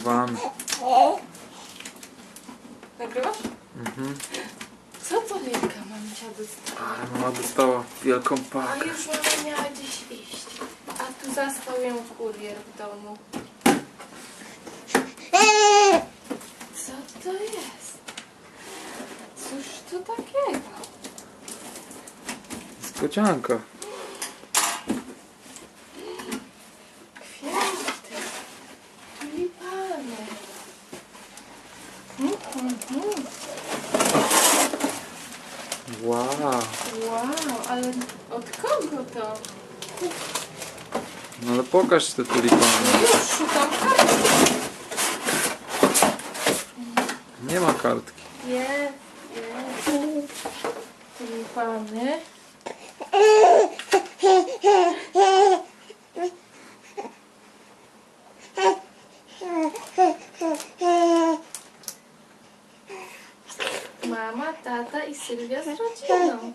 Zapakowany. Nagrywasz? Mhm. Co to wielka mamusia dostała? Ale mama dostała wielką A pakę. już mama miała gdzieś iść. A tu zastał ją kurier w domu. Co to jest? Cóż to takiego? Skocianka. Kwiaty. Tulipany. Wow. Wow, ale od kogo to? No ale pokaż te tulipany. No już szukam kartki. Nie ma kartki. Jest. Tulipany. Mama, tata i Sylwia z rodziną.